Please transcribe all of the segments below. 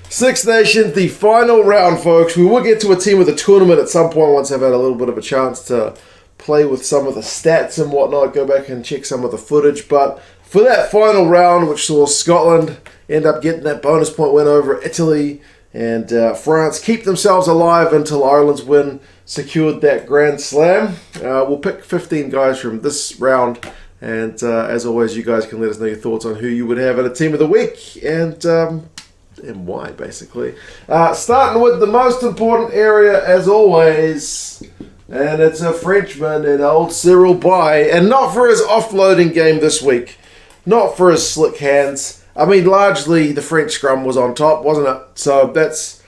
Six Nations, the final round, folks. We will get to a team of the tournament at some point once I've had a little bit of a chance to play with some of the stats and whatnot, go back and check some of the footage. But for that final round, which saw Scotland end up getting that bonus point win over Italy and France keep themselves alive until Ireland's win secured that Grand Slam. We'll pick 15 guys from this round. And as always, you guys can let us know your thoughts on who you would have at a team of the week and why, basically. Starting with the most important area, as always, and it's a Frenchman in old CYRIL BAILLE, and not for his offloading game this week, not for his slick hands. I mean, largely the French scrum was on top, wasn't it? So that's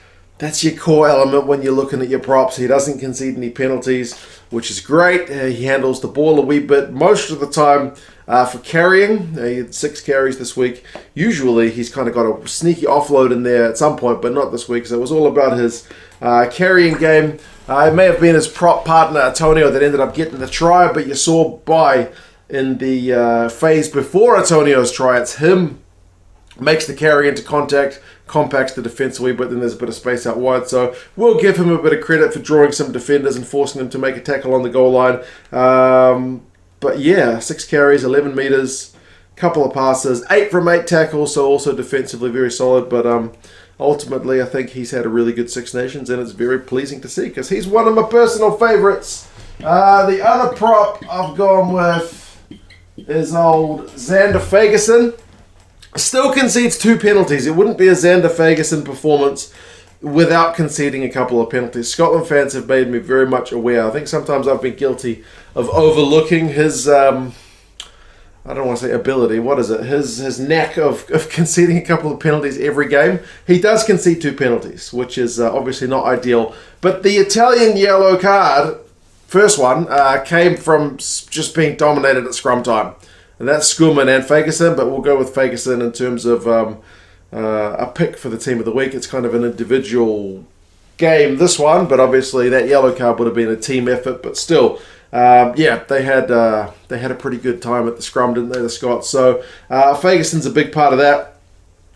your core element when you're looking at your props. He doesn't concede any penalties, which is great. He handles the ball a wee bit most of the time for carrying. He had 6 carries this week. Usually he's kind of got a sneaky offload in there at some point, but not this week. So it was all about his carrying game. It may have been his prop partner, Antonio, that ended up getting the try, but you saw BAILLE in the phase before Antonio's try. It's him makes the carry into contact, compacts the defense a wee bit, then there's a bit of space out wide. So we'll give him a bit of credit for drawing some defenders and forcing them to make a tackle on the goal line. But yeah, 6 carries, 11 meters, couple of passes, 8 from 8 tackles, so also defensively very solid. But ultimately, I think he's had a really good Six Nations, and it's very pleasing to see because he's one of my personal favorites. The other prop I've gone with is old ZANDER FAGERSON. Still concedes 2 penalties. It wouldn't be a ZANDER FAGERSON performance without conceding a couple of penalties. Scotland fans have made me very much aware. I think sometimes I've been guilty of overlooking his, I don't want to say ability, what is it? His knack of conceding a couple of penalties every game. He does concede 2 penalties, which is obviously not ideal. But the Italian yellow card, first one, came from just being dominated at scrum time. And that's Schoeman and FAGERSON, but we'll go with FAGERSON in terms of a pick for the team of the week. It's kind of an individual game, this one, but obviously that yellow card would have been a team effort. But still, yeah, they had a pretty good time at the scrum, didn't they, the Scots? So FAGERSON's a big part of that.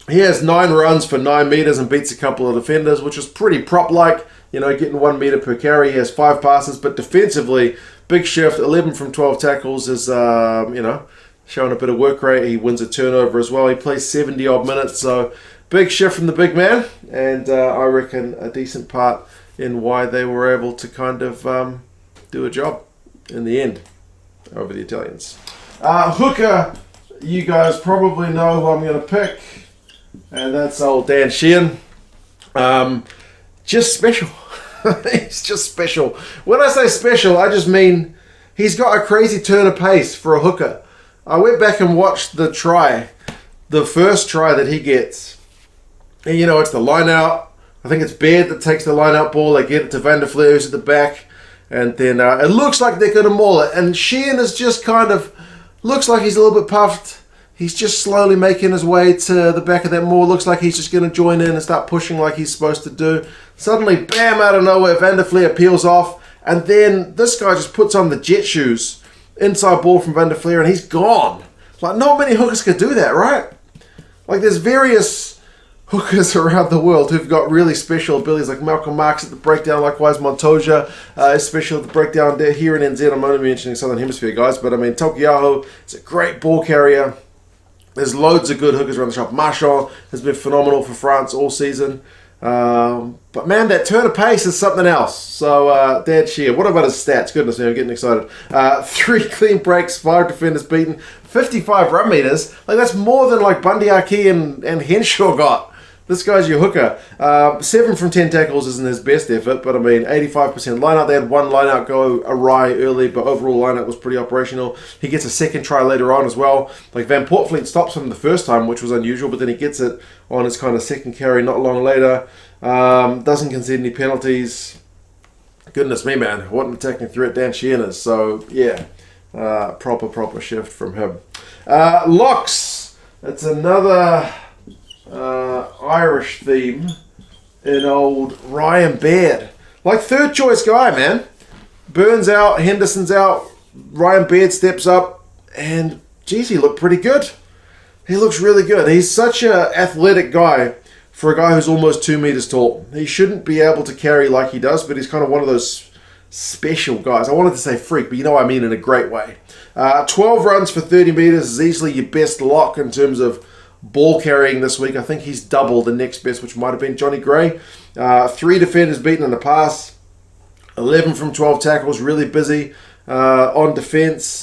He has 9 runs for 9 meters and beats a couple of defenders, which is pretty prop-like. You know, getting 1 meter per carry. He has 5 passes, but defensively, big shift. 11 from 12 tackles is, you know, showing a bit of work rate. He wins a turnover as well. He plays 70 odd minutes, so big shift from the big man, and I reckon a decent part in why they were able to kind of do a job in the end over the Italians. Hooker, you guys probably know who I'm going to pick, and that's old Dan Sheehan. Just special. He's just special. When I say special, I just mean he's got a crazy turn of pace for a hooker. I went back and watched the try, the first try that he gets. And, you know, it's the line out. I think it's BAIRD that takes the line out ball. They get it to Van der Fleer, who's at the back. And then it looks like they're going to maul it. And Sheehan is just kind of, looks like he's a little bit puffed. He's just slowly making his way to the back of that maul. Looks like he's just going to join in and start pushing like he's supposed to do. Suddenly, bam, out of nowhere, Van der Fleer peels off. And then this guy just puts on the jet shoes. Inside ball from Van der Fleer, and he's gone. Like, not many hookers could do that, right? Like, there's various hookers around the world who've got really special abilities, like Malcolm Marks at the breakdown, likewise Montoya is special at the breakdown there here in NZ. I'm only mentioning Southern Hemisphere guys, but I mean, Tokiaho is a great ball carrier. There's loads of good hookers around the shop. Marchand has been phenomenal for France all season. But man, that turn of pace is something else. So, Dan Sheehan, what about his stats? Goodness me, I'm getting excited. 3 clean breaks, 5 defenders beaten, 55 run meters. Like, that's more than like Bundy Aki and Henshaw got. This guy's your hooker. 7 from 10 tackles isn't his best effort, but I mean, 85% line-out. They had one line-out go awry early, but overall line-out was pretty operational. He gets a second try later on as well. Like, Van Portfleet stops him the first time, which was unusual, but then he gets it on his kind of second carry not long later. Doesn't concede any penalties. Goodness me, man. What an attacking threat Dan Sheehan is. So, yeah, proper shift from him. Locks. It's another Irish theme in old Ryan Baird. Like, third choice guy, man. Burns out, Henderson's out, Ryan Baird steps up, and geez, he looked pretty good. He looks really good. He's such an athletic guy for a guy who's almost 2 meters tall. He shouldn't be able to carry like he does, but he's kind of one of those special guys. I wanted to say freak, but you know what I mean in a great way. 12 runs for 30 meters is easily your best lock in terms of ball carrying this week. I think he's double the next best, which might have been Johnny Gray. 3 defenders beaten in the pass. 11 from 12 tackles, really busy on defense.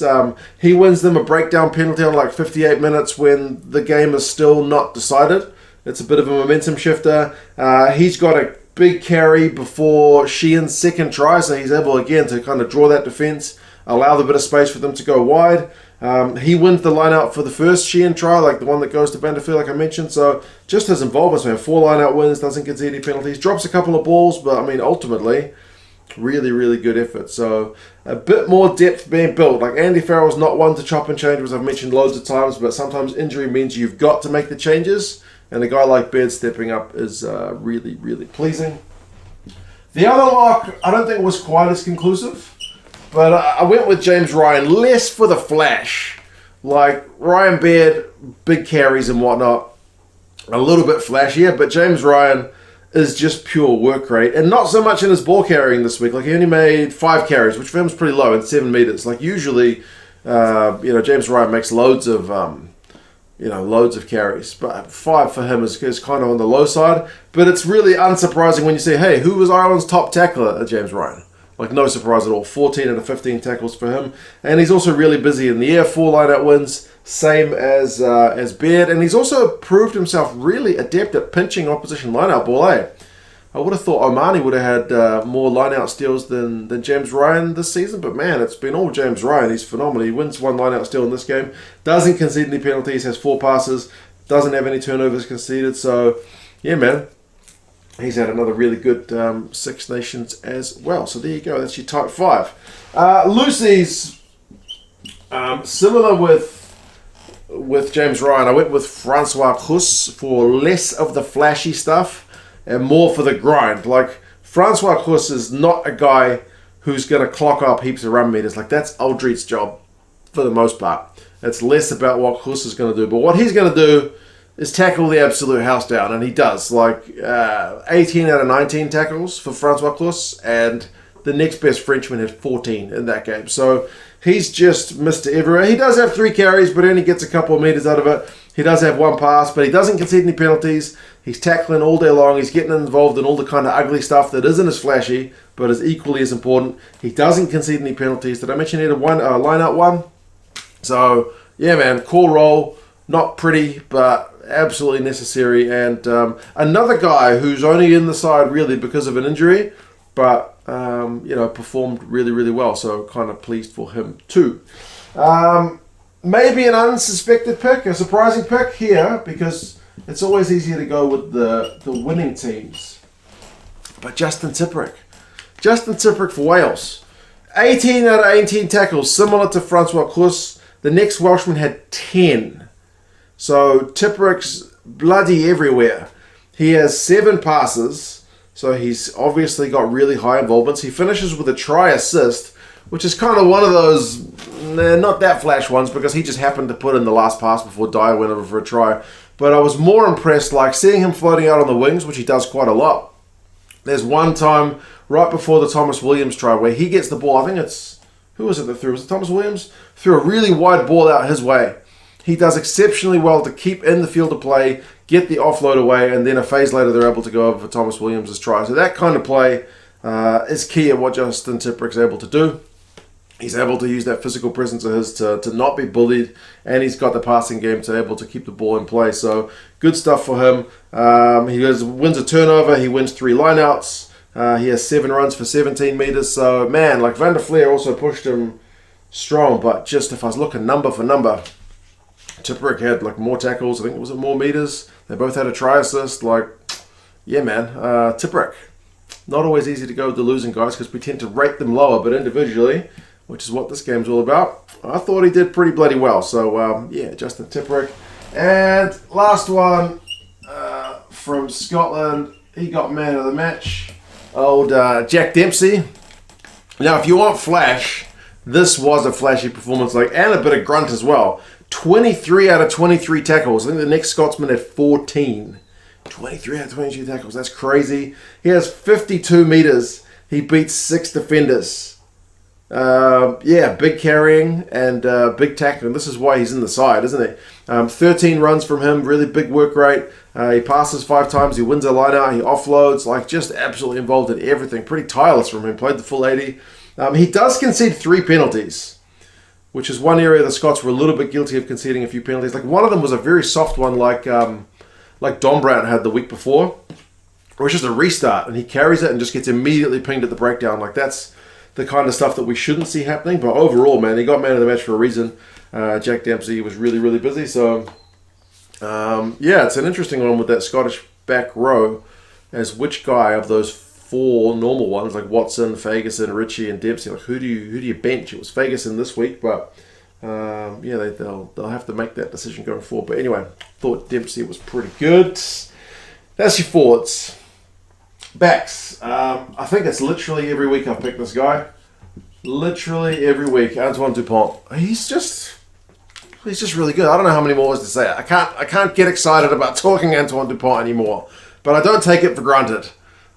He wins them a breakdown penalty on like 58 minutes when the game is still not decided. It's a bit of a momentum shifter. He's got a big carry before SHEEHAN's second try, so he's able again to kind of draw that defense, allow the bit of space for them to go wide. He wins the line out for the first SHEEHAN try, like the one that goes to Vanderfield, like I mentioned. So just his involvement, man, 4 line out wins, doesn't concede any penalties, drops a couple of balls, but I mean ultimately really, really good effort. So a bit more depth being built. Like Andy Farrell's not one to chop and change, as I've mentioned loads of times, but sometimes injury means you've got to make the changes. And a guy like BAIRD stepping up is really, really pleasing. The other lock, I don't think was quite as conclusive, but I went with James Ryan, less for the flash. Like Ryan BAIRD, big carries and whatnot, a little bit flashier, but James Ryan is just pure work rate, and not so much in his ball carrying this week. Like he only made 5 carries, which for him is pretty low, in 7 meters. Like usually, James Ryan makes loads of carries, but 5 for him is kind of on the low side. But it's really unsurprising when you say, hey, who was Ireland's top tackler? James Ryan. Like no surprise at all. 14 out of 15 tackles for him, and he's also really busy in the air. 4 line-out wins, same as BAIRD, and he's also proved himself really adept at pinching opposition line-out ball. I would have thought Omani would have had more line-out steals than James Ryan this season, but man, it's been all James Ryan. He's phenomenal. He wins 1 line-out steal in this game, doesn't concede any penalties, has 4 passes, doesn't have any turnovers conceded. So yeah, man, he's had another really good Six Nations as well. So there you go. That's your type 5. Loosies, similar with James Ryan, I went with Francois Cruz for less of the flashy stuff and more for the grind. Like Francois Cruz is not a guy who's going to clock up heaps of run meters. Like that's Aldridge's job for the most part. It's less about what Cruz is going to do, but what he's going to do is tackle the absolute house down, and he does. Like 18 out of 19 tackles for Francois Cruz, and the next best Frenchman had 14 in that game. So he's just Mr. Everywhere. He does have 3 carries, but only gets a couple of meters out of it. He does have 1 pass, but he doesn't concede any penalties. He's tackling all day long. He's getting involved in all the kind of ugly stuff that isn't as flashy, but is equally as important. He doesn't concede any penalties. Did I mention he had a line-out one? So, yeah, man, cool role. Not pretty, but absolutely necessary. And another guy who's only in the side really because of an injury, but performed really, really well. So kind of pleased for him too. Maybe an unsuspected pick, a surprising pick here, because it's always easier to go with the winning teams. But Justin TIPURIC for Wales. 18 out of 18 tackles, similar to Francois Cruz. The next Welshman had 10. So TIPURIC's bloody everywhere. He has 7 passes, so he's obviously got really high involvements. He finishes with a try assist, which is kind of one of those, not that flash ones, because he just happened to put in the last pass before Dyer went over for a try. But I was more impressed, like seeing him floating out on the wings, which he does quite a lot. There's one time right before the Thomas Williams try where he gets the ball. I think it's, who was it that threw? Was it Thomas Williams? Threw a really wide ball out his way. He does exceptionally well to keep in the field of play, get the offload away, and then a phase later they're able to go over for Thomas Williams' try. So that kind of play is key at what Justin TIPURIC's able to do. He's able to use that physical presence of his to not be bullied, and he's got the passing game to able to keep the ball in play. So good stuff for him. He wins a turnover. He wins 3 lineouts. He has 7 runs for 17 meters. So man, like Van der Fleer also pushed him strong, but just if I was looking number for number, TIPURIC had like more tackles. I think it was more meters. They both had a try assist. Like, yeah, man, TIPURIC. Not always easy to go with the losing guys because we tend to rate them lower, but individually, which is what this game's all about, I thought he did pretty bloody well. So, yeah, Justin TIPURIC. And last one from Scotland, he got man of the match. Old Jack Dempsey. Now, if you want flash, this was a flashy performance, like, and a bit of grunt as well. 23 out of 23 tackles. I think the next Scotsman had 14. 23 out of 22 tackles. That's crazy. He has 52 meters. He beats 6 defenders. Yeah, big carrying and big tackling. This is why he's in the side, isn't he? 13 runs from him. Really big work rate. He passes 5 times. He wins a line out. He offloads. Like, just absolutely involved in everything. Pretty tireless from him. Played the full 80. He does concede 3 penalties, which is one area the Scots were a little bit guilty of conceding a few penalties. Like, one of them was a very soft one, like Don Brown had the week before, or it's just a restart, and he carries it and just gets immediately pinged at the breakdown. Like, that's the kind of stuff that we shouldn't see happening. But overall, man, he got man of the match for a reason. Jack Dempsey was really, really busy. So, yeah, it's an interesting one with that Scottish back row as which guy of those 4 normal ones, like Watson, Fagerson, Ritchie, and Dempsey, like who do you bench? It was Fagerson this week, but yeah, they'll have to make that decision going forward. But anyway, thought Dempsey was pretty good. That's your forwards. Backs. I think it's literally every week I've picked this guy. Literally every week. Antoine DuPont. He's just really good. I don't know how many more words to say. I can't get excited about talking Antoine DuPont anymore. But I don't take it for granted.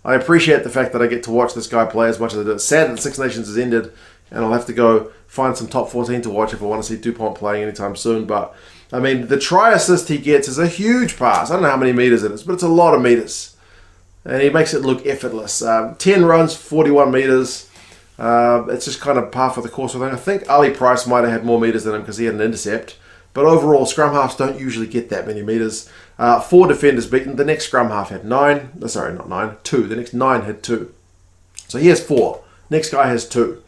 I appreciate the fact that I get to watch this guy play as much as I do. It's sad that Six Nations has ended, and I'll have to go find some top 14 to watch if I want to see DuPont playing anytime soon. But, I mean, the try assist he gets is a huge pass. I don't know how many meters it is, but it's a lot of meters. And he makes it look effortless. 10 runs, 41 meters. It's just kind of par for the course. I think Ali Price might have had more meters than him because he had an intercept. But overall, scrum halves don't usually get that many meters. 4 defenders beaten. The next scrum half had 9. Sorry, not 9. 2. The next 9 had 2. So he has 4. Next guy has 2.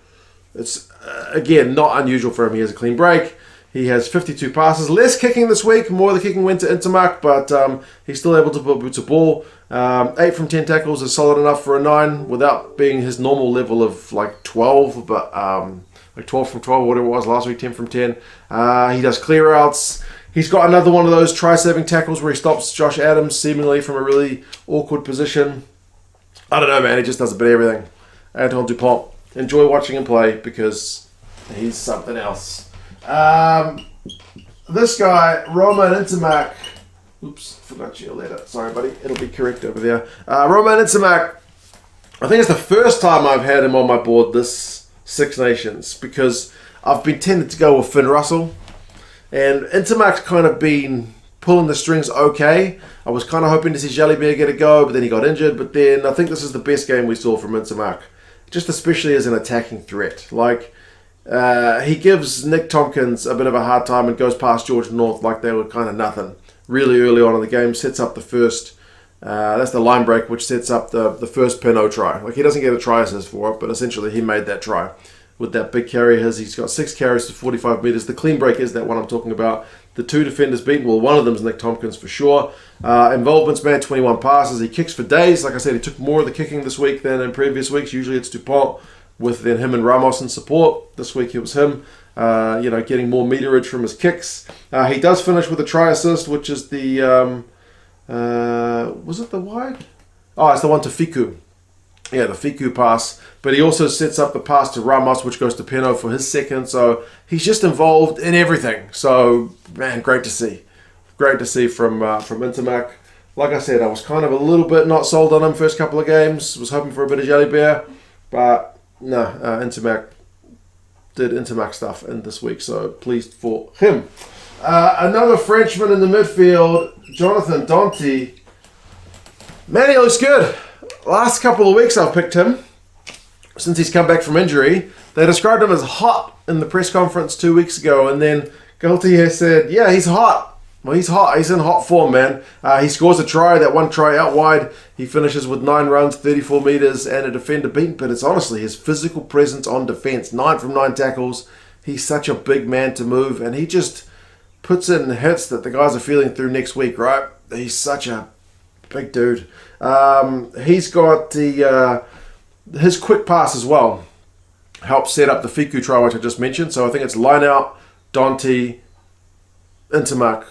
It's, again, not unusual for him. He has a clean break. He has 52 passes. Less kicking this week. More of the kicking went to NTAMACK, but he's still able to put boots of ball. 8 from 10 tackles is solid enough for a 9 without being his normal level of like 12, but like 12 from 12, whatever it was last week, 10 from 10. He does clear outs. He's got another one of those try-saving tackles where he stops Josh Adams seemingly from a really awkward position. I don't know, man. He just does a bit of everything. Antoine DuPont. Enjoy watching him play because he's something else. This guy, Romain NTAMACK. Oops, forgot your letter. Sorry, buddy. It'll be correct over there. Romain NTAMACK. I think it's the first time I've had him on my board this Six Nations because I've been tended to go with Finn Russell. And NTAMACK's kind of been pulling the strings okay. I was kind of hoping to see Jalibert get a go, but then he got injured. But then I think this is the best game we saw from NTAMACK, just especially as an attacking threat. Like, he gives Nick Tompkins a bit of a hard time and goes past George North like they were kind of nothing. Really early on in the game, sets up the first, that's the line break, which sets up the first Pinot try. Like, he doesn't get a try assist for it, but essentially he made that try. With that big carry, he's got 6 carries to 45 meters. The clean break is that one I'm talking about. The 2 defenders beaten. Well, one of them is Nick Tompkins for sure. Involvements, man, 21 passes. He kicks for days. Like I said, he took more of the kicking this week than in previous weeks. Usually it's DuPont with then him and Ramos in support. This week it was him, getting more meterage from his kicks. He does finish with a try assist, which is the, was it the wide? Oh, it's the one to Fiku. Yeah, the Fiku pass. But he also sets up the pass to Ramos, which goes to Peno for his second. So he's just involved in everything. So, man, great to see. Great to see from NTAMACK. Like I said, I was kind of a little bit not sold on him first couple of games. Was hoping for a bit of Jalibert. But, no, NTAMACK did NTAMACK stuff in this week. So, pleased for him. Another Frenchman in the midfield, Jonathan Danty. Man, he looks good. Last couple of weeks I've picked him since he's come back from injury. They described him as hot in the press conference 2 weeks ago, and then Galty has said, yeah, he's hot. Well, he's hot. He's in hot form, man. He scores a try, that one try out wide. He finishes with 9 runs, 34 meters, and a defender beaten. But it's honestly his physical presence on defense. 9 from 9 tackles. He's such a big man to move, and he just puts in hits that the guys are feeling through next week, right? He's such a big dude. He's got his quick pass as well. Helps set up the Fiku try, which I just mentioned. So I think it's line out, Danty, NTAMACK,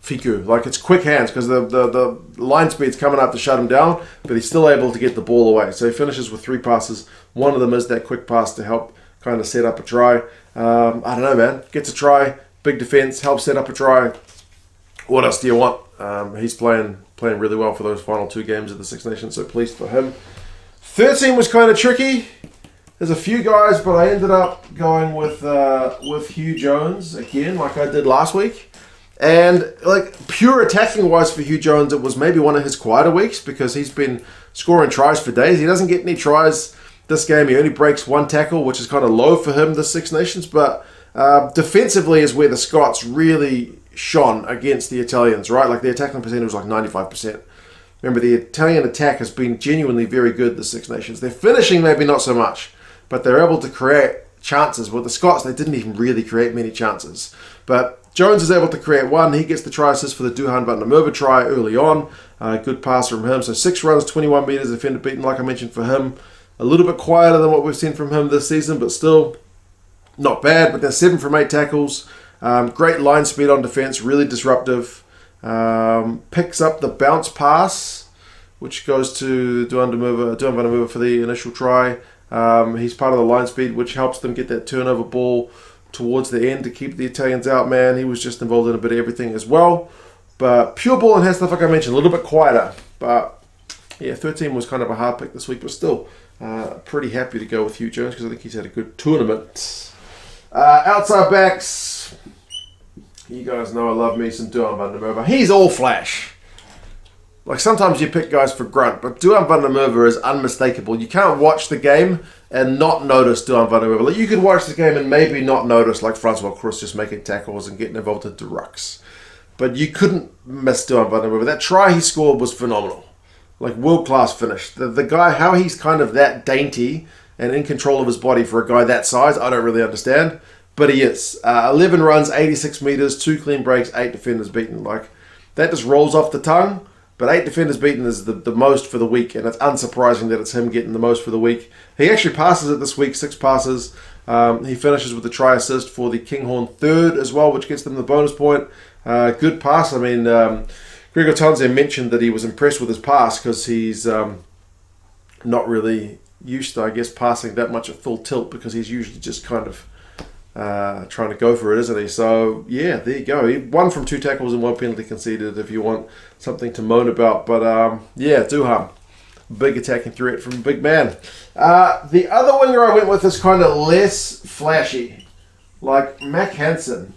Fiku. Like, it's quick hands because the line speed's coming up to shut him down, but he's still able to get the ball away. So he finishes with 3 passes. One of them is that quick pass to help kind of set up a try. I don't know, man. Gets a try, big defense, helps set up a try. What else do you want? He's playing playing really well for those final 2 games of the Six Nations, so pleased for him. 13 was kind of tricky. There's a few guys, but I ended up going with Hugh Jones again, like I did last week. And like pure attacking wise for Hugh Jones, it was maybe one of his quieter weeks because he's been scoring tries for days. He doesn't get any tries this game. He only breaks 1 tackle, which is kind of low for him this Six Nations. But defensively is where the Scots really shone against the Italians, right? Like their tackling percentage was like 95%. Remember, the Italian attack has been genuinely very good this Six Nations. Their finishing maybe not so much, but they're able to create chances. With the Scots, they didn't even really create many chances. But Jones is able to create 1. He gets the try assist for the Duhan van der Merwe try early on. Good pass from him. So 6 runs, 21 metres, defender beaten, like I mentioned for him. A little bit quieter than what we've seen from him this season, but still not bad. But then 7 from 8 tackles. Great line speed on defence, really disruptive. Picks up the bounce pass, which goes to Duhan van der Merwe for the initial try. He's part of the line speed, which helps them get that turnover ball towards the end to keep the Italians out, man. He was just involved in a bit of everything as well. But pure ball and hand stuff, like I mentioned, a little bit quieter. But yeah, 13 was kind of a hard pick this week, but still pretty happy to go with Hugh Jones because I think he's had a good tournament. Outside backs, you guys know I love me some Duhan van der Merwe. He's all flash. Like sometimes you pick guys for grunt, but Duhan van der Merwe is unmistakable. You can't watch the game and not notice Duhan van der Merwe. Like you could watch the game and maybe not notice like Francois CROS just making tackles and getting involved into rucks. But you couldn't miss Duhan van der Merwe. That try he scored was phenomenal. Like world-class finish. The guy, how he's kind of that dainty and in control of his body for a guy that size, I don't really understand. But he is. 11 runs, 86 metres, 2 clean breaks, 8 defenders beaten. Like that just rolls off the tongue. But 8 defenders beaten is the most for the week, and it's unsurprising that it's him getting the most for the week. He actually passes it this week, 6 passes. He finishes with the try assist for the Kinghorn third as well, which gets them the bonus point. Good pass. I mean, Gregor Townsend mentioned that he was impressed with his pass because he's not really used to, I guess, passing that much at full tilt because he's usually just kind of trying to go for it, isn't he? So yeah, there you go. He 1 from 2 tackles and 1 penalty conceded if you want something to moan about. But yeah, Duhan, big attacking threat from a big man. The other winger I went with is kind of less flashy, like Mack HANSEN.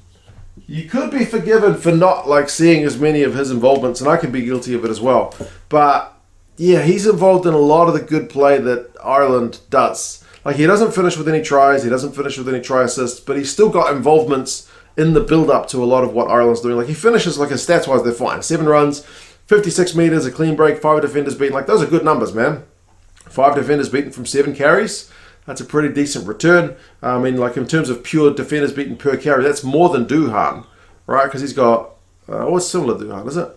You could be forgiven for not like seeing as many of his involvements, and I can be guilty of it as well. But yeah, he's involved in a lot of the good play that Ireland does. Like, he doesn't finish with any tries, he doesn't finish with any try assists, but he's still got involvements in the build-up to a lot of what Ireland's doing. Like, he finishes, like, his stats-wise, they're fine. 7 runs, 56 metres, a clean break, 5 defenders beaten. Like, those are good numbers, man. 5 defenders beaten from 7 carries. That's a pretty decent return. I mean, like, in terms of pure defenders beaten per carry, that's more than Duhan, right? Because he's got, what's similar to Duhan, is it?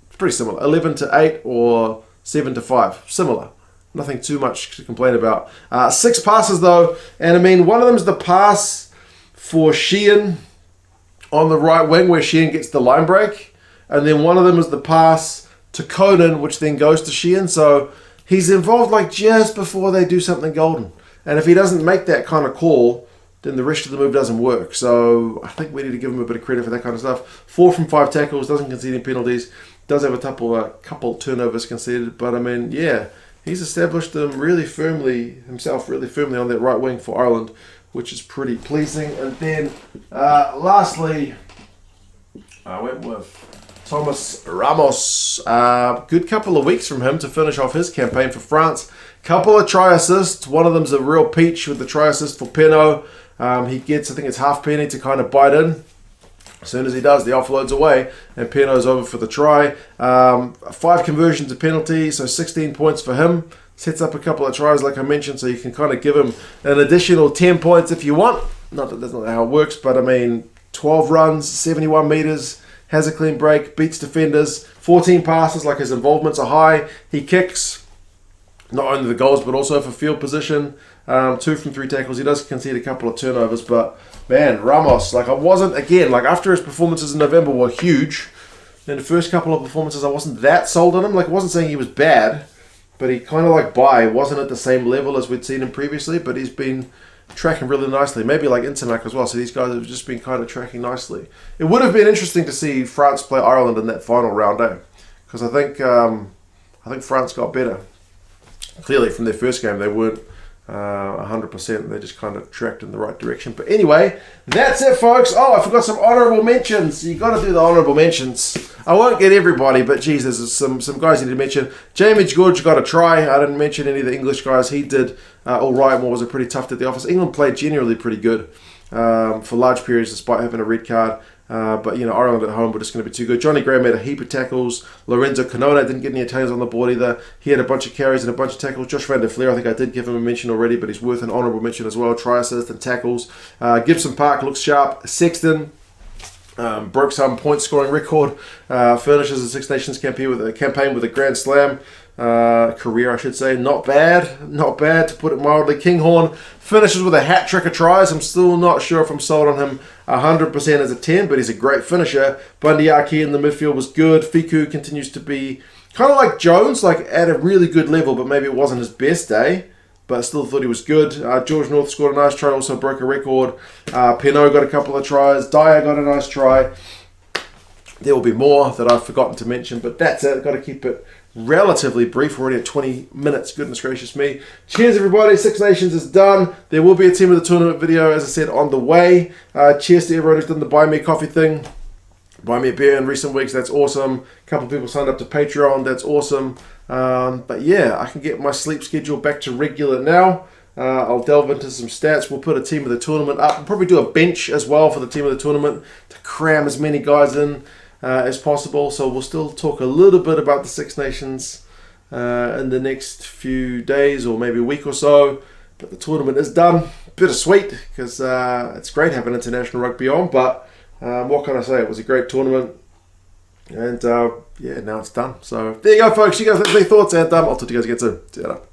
It's pretty similar. 11 to 8 or 7 to 5. Similar. Nothing too much to complain about. 6 passes though, and I mean, one of them is the pass for SHEEHAN on the right wing where SHEEHAN gets the line break, and then one of them is the pass to Conan, which then goes to SHEEHAN. So he's involved like just before they do something golden, and if he doesn't make that kind of call, then the rest of the move doesn't work. So I think we need to give him a bit of credit for that kind of stuff. 4 from 5 tackles, doesn't concede any penalties, does have a couple turnovers conceded, but I mean, yeah. He's established himself really firmly on that right wing for Ireland, which is pretty pleasing. And then, lastly, I went with Thomas Ramos. Good couple of weeks from him to finish off his campaign for France. Couple of try assists. One of them's a real peach with the try assist for Penaud. He gets, I think it's half penny to kind of bite in. As soon as he does, the offload's away, and Penaud's over for the try. 5 conversions to penalty, so 16 points for him. Sets up a couple of tries, like I mentioned, so you can kind of give him an additional 10 points if you want. Not that that's not how it works, but I mean, 12 runs, 71 metres, has a clean break, beats defenders, 14 passes, like his involvements are high. He kicks not only the goals, but also for field position. 2 from 3 tackles. He does concede a couple of turnovers, but man, Ramos, like I wasn't, again, like after his performances in November were huge, in the first couple of performances I wasn't that sold on him. Like I wasn't saying he was bad, but he kind of like wasn't at the same level as we'd seen him previously, but he's been tracking really nicely. Maybe like NTAMACK as well, so these guys have just been kind of tracking nicely. It would have been interesting to see France play Ireland in that final round, because I think France got better. Clearly, from their first game, they weren't 100%. They just kind of tracked in the right direction. But anyway, that's it, folks. Oh, I forgot some honourable mentions. You got to do the honourable mentions. I won't get everybody, but geez, there's some guys you need to mention. Jamie George got a try. I didn't mention any of the English guys. He did all right. Moore was a pretty tough day at the office. England played generally pretty good for large periods, despite having a red card. But, you know, Ireland at home were just going to be too good. Johnny Graham had a heap of tackles. Lorenzo Canona didn't get any Italians on the board either. He had a bunch of carries and a bunch of tackles. Josh Van der Fleer, I think I did give him a mention already, but he's worth an honourable mention as well. Try assist and tackles. Gibson Park looks sharp. Sexton broke some point scoring record. Finishes the Six Nations campaign with a Grand Slam. Career, I should say. Not bad to put it mildly. Kinghorn finishes with a hat trick of tries. I'm still not sure if I'm sold on him 100% as a 10, but he's a great finisher. Bundyaki in the midfield was good. Fiku continues to be kind of like Jones, like at a really good level, but maybe it wasn't his best day, but I still thought he was good. George North scored a nice try, also broke a record. Pinot got a couple of tries. Dyer got a nice try. There will be more that I've forgotten to mention, but that's it. Got to keep it relatively brief. We're already at 20 minutes. Goodness gracious me. Cheers, everybody. Six Nations is done. There will be a team of the tournament video, as I said, on the way. Cheers to everyone who's done the Buy Me a Coffee thing. Buy me a beer in recent weeks. That's awesome. A couple of people signed up to Patreon. That's awesome. But yeah, I can get my sleep schedule back to regular now. I'll delve into some stats. We'll put a team of the tournament up. We'll probably do a bench as well for the team of the tournament to cram as many guys in as possible. So we'll still talk a little bit about the Six Nations in the next few days or maybe a week or so. But the tournament is done. Bittersweet because it's great having international rugby on. But what can I say? It was a great tournament. And yeah, now it's done. So there you go, folks. You guys let me know your thoughts, and I'll talk to you guys again soon. See you later.